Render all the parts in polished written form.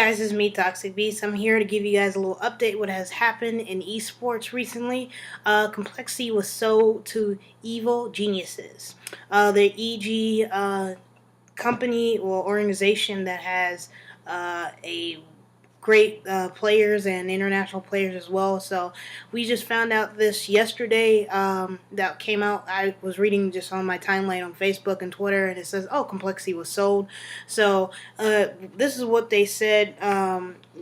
guys, it's me, ToxicBeast. I'm here to give you guys a little update what has happened in esports recently. Complexity was sold to Evil Geniuses. The EG company or organization that has a great players and international players as well. So we just found out this yesterday. That came out. I was reading just on my timeline on Facebook and Twitter, and it says, "Oh, Complexity was sold." So this is what they said.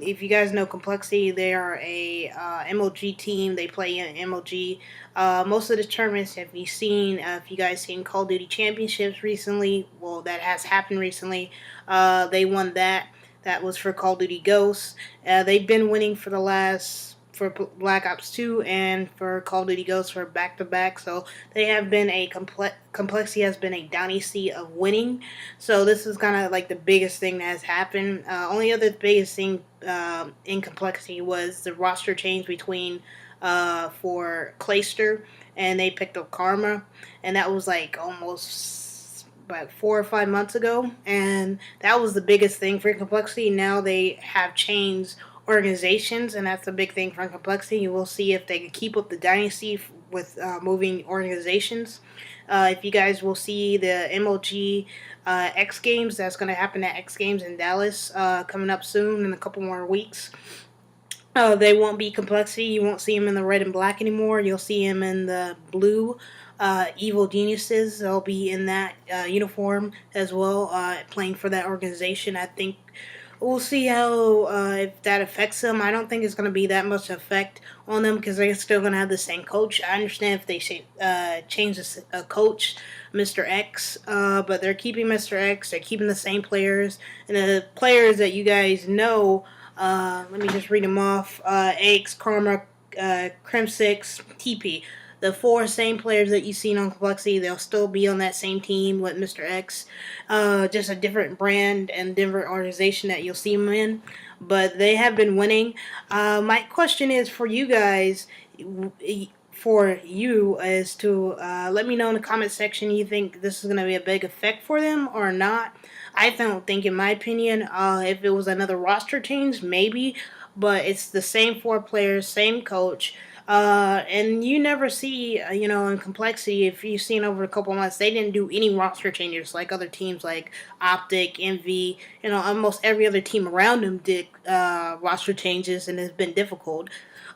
If you guys know Complexity, they are a MLG team. They play in MLG. Most of the tournaments, have you seen? If you guys seen Call of Duty Championships recently, well, that has happened recently. They won that. That was for Call of Duty Ghosts. They've been winning for the last for Black Ops 2 and for Call of Duty Ghosts for back to back. So they have been a Complexity has been a dynasty of winning. So this is kind of like the biggest thing that has happened. Only other biggest thing in Complexity was the roster change between for Clayster, and they picked up Karma, and that was like almost about 4 or 5 months ago, and that was the biggest thing for Complexity. Now they have changed organizations, and that's the big thing for Complexity. You will see if they can keep up the dynasty with moving organizations. If you guys will see the MLG X Games, that's going to happen at X Games in Dallas coming up soon in a couple more weeks. They won't be Complexity. You won't see them in the red and black anymore. You'll see them in the blue. Evil Geniuses, they'll be in that uniform as well, playing for that organization. I think we'll see how if that affects them. I don't think it's going to be that much effect on them because they're still going to have the same coach. I understand if they change a coach, Mr. X, but they're keeping Mr. X. They're keeping the same players, and the players that you guys know. Let me just read them off. X, Karma, Crim6, TP. The four same players that you've seen on Complexity, they'll still be on that same team with Mr. X. Just a different brand and different organization that you'll see them in. But they have been winning. My question is for you guys, is to let me know in the comment section, you think this is going to be a big effect for them or not. I don't think, in my opinion, if it was another roster change, maybe, but it's the same four players, same coach. And you never see, in Complexity, if you've seen over a couple months, they didn't do any roster changes like other teams like Optic, Envy, almost every other team around them did roster changes, and it's been difficult.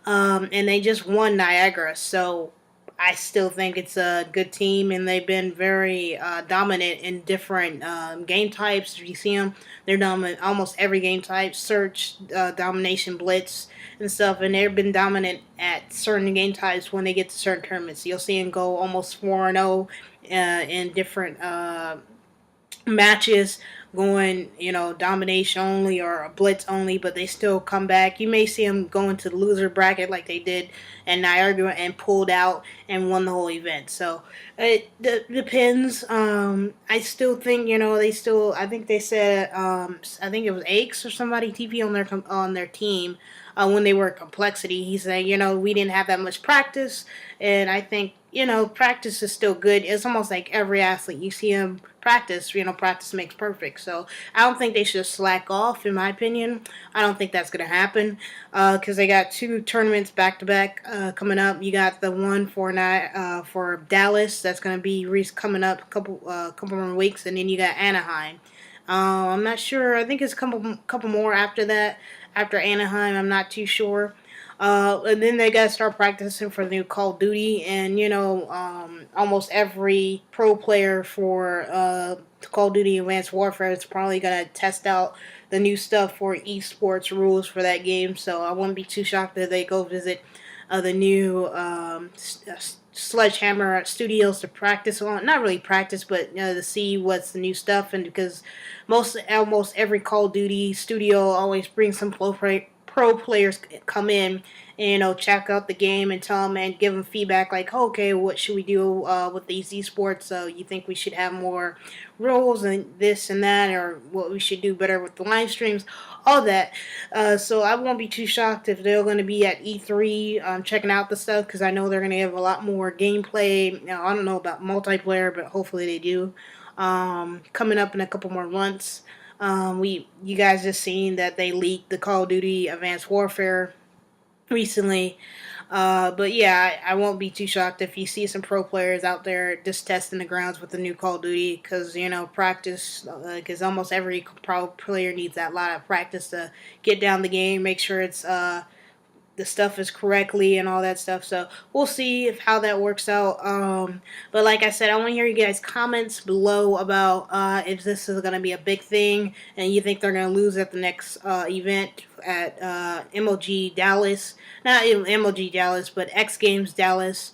And they just won Niagara, so I still think it's a good team, and they've been very dominant in different game types. You see them, they're dominant almost every game type, search, domination, blitz, and stuff, and they've been dominant at certain game types when they get to certain tournaments. You'll see them go almost 4-0 in different matches, going, domination only or a blitz only, but they still come back. You may see them go into the loser bracket like they did in Niagara and pulled out and won the whole event. So it depends. I still think, I think they said, I think it was Aches or somebody, TP on their team. When they were at Complexity, he said, we didn't have that much practice, and I think, practice is still good. It's almost like every athlete. You see him practice, practice makes perfect. So I don't think they should slack off, in my opinion. I don't think that's going to happen because they got two tournaments back-to-back coming up. You got the one for Dallas that's going to be coming up a couple more weeks, and then you got Anaheim. I'm not sure. I think it's a couple more after that. After Anaheim, I'm not too sure. And then they got to start practicing for the new Call of Duty. And, almost every pro player for Call of Duty Advanced Warfare is probably going to test out the new stuff for esports rules for that game. So I wouldn't be too shocked if they go visit the new Sledgehammer Studios to practice on. Not really practice, but to see what's the new stuff. And because almost every Call of Duty studio always brings some pro players come in and check out the game and tell them and give them feedback like, oh, okay, what should we do with these esports? So you think we should have more rules and this and that, or what we should do better with the live streams, all that. So I won't be too shocked if they're going to be at E3 checking out the stuff, because I know they're going to have a lot more gameplay. I don't know about multiplayer, but hopefully they do. Coming up in a couple more months. You guys just seen that they leaked the Call of Duty Advanced Warfare recently. But yeah, I won't be too shocked if you see some pro players out there just testing the grounds with the new Call of Duty, because practice, because almost every pro player needs that lot of practice to get down the game, make sure it's the stuff is correctly and all that stuff. So we'll see if how that works out. But like I said, I want to hear you guys comments below about if this is going to be a big thing and you think they're going to lose at the next event at MLG Dallas. Not MLG Dallas, but X Games Dallas.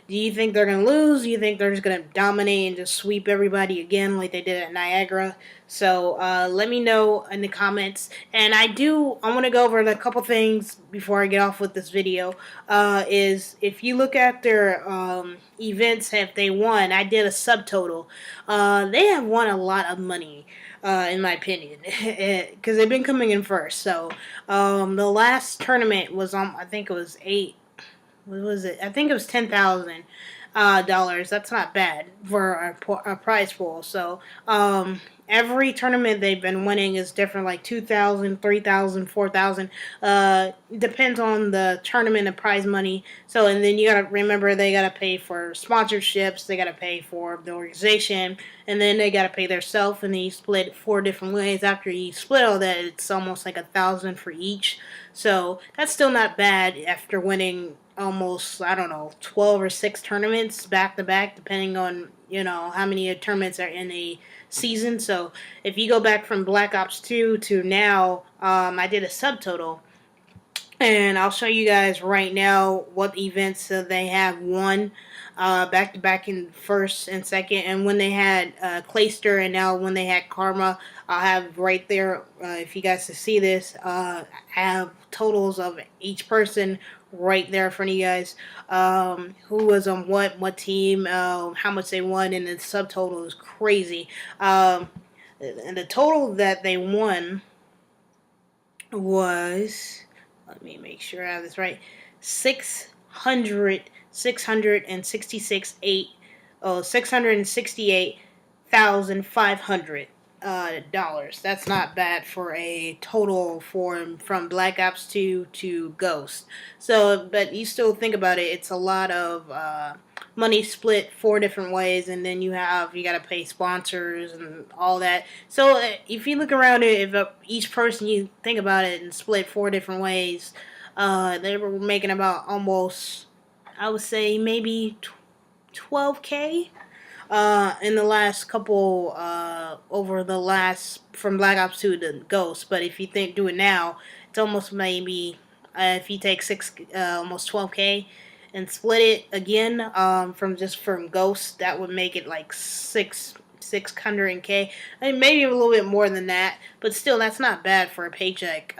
Do you think they're going to lose? Do you think they're just going to dominate and just sweep everybody again like they did at Niagara? So let me know in the comments. And I want to go over a couple things before I get off with this video. Is if you look at their events, if they won, I did a subtotal. They have won a lot of money. In my opinion, because they've been coming in first. So the last tournament was I think it was what was it? I think it was $10,000. That's not bad for a prize pool. So every tournament they've been winning is different, like 2,000, 3,000, 4,000. Depends on the tournament and prize money. So, and then you gotta remember they gotta pay for sponsorships, they gotta pay for the organization, and then they gotta pay themselves. And then you split 4 different ways. After you split all that, it's almost like 1,000 for each. So that's still not bad after winning almost, I don't know, 12 or 6 tournaments back to back, depending on how many tournaments are in a season. So if you go back from Black Ops 2 to now, I did a subtotal, and I'll show you guys right now what events they have won back to back in first and second, and when they had Clayster, and now when they had Karma. I'll have right there, if you guys can see this, I have totals of each person right there in front of you guys. Who was on what team, how much they won, and the subtotal is crazy. And the total that they won was, let me make sure I have this right, 666 8 oh 668,500 dollars. That's not bad for a total from Black Ops 2 to Ghost. So, but you still think about it, it's a lot of money split 4 different ways, and then you gotta pay sponsors and all that. So if you look around it, if each person, you think about it and split 4 different ways, they were making about almost, I would say maybe 12K in the last couple, over the last, from Black Ops 2 to Ghost. But if you do it now, it's almost maybe, if you take almost 12K and split it again, from Ghost, that would make it like 600K. I mean, maybe a little bit more than that, but still, that's not bad for a paycheck,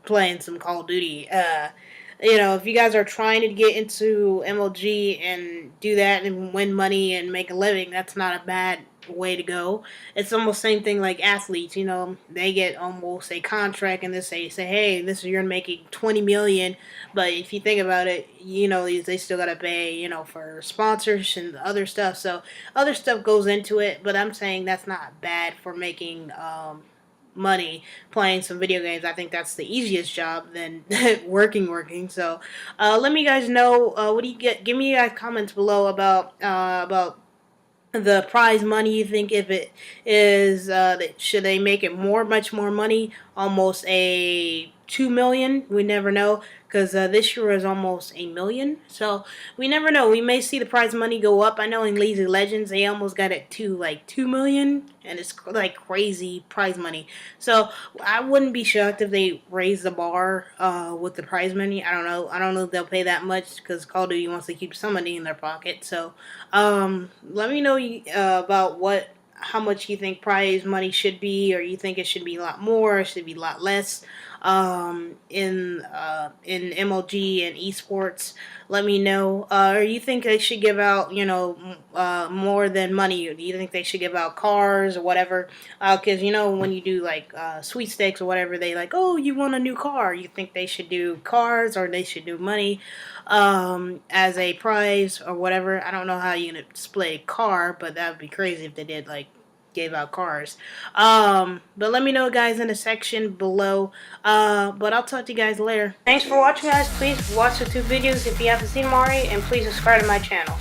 playing some Call of Duty. If you guys are trying to get into MLG and do that and win money and make a living, that's not a bad way to go. It's almost the same thing like athletes. They get almost a contract, and they say, hey, this is, you're making 20 million. But if you think about it, they still gotta pay, for sponsors and other stuff. So other stuff goes into it. But I'm saying that's not bad for making money playing some video games. I think that's the easiest job than working. So let me guys know, what do you get. Give me guys comments below about the prize money. You think if it is, should they make it much more money, almost a 2 million? We never know, because this year was almost a million. So we never know. We may see the prize money go up. I know in Lazy Legends they almost got it to like 2 million, and it's like crazy prize money. So I wouldn't be shocked if they raise the bar with the prize money. I don't know if they'll pay that much, because Call of Duty wants to keep some money in their pocket. So let me know about how much you think prize money should be, or you think it should be a lot more, or should be a lot less, in MLG and esports. Let me know. Or you think they should give out, more than money? Do you think they should give out cars or whatever? Because when you do like sweepstakes or whatever, they like, oh, you want a new car. You think they should do cars, or they should do money as a prize or whatever? I don't know how you're gonna split a car, but that would be crazy if they did like gave out cars. But let me know, guys, in the section below. But I'll talk to you guys later. Thanks for watching, guys. Please watch the 2 videos if you haven't seen them already, and please subscribe to my channel.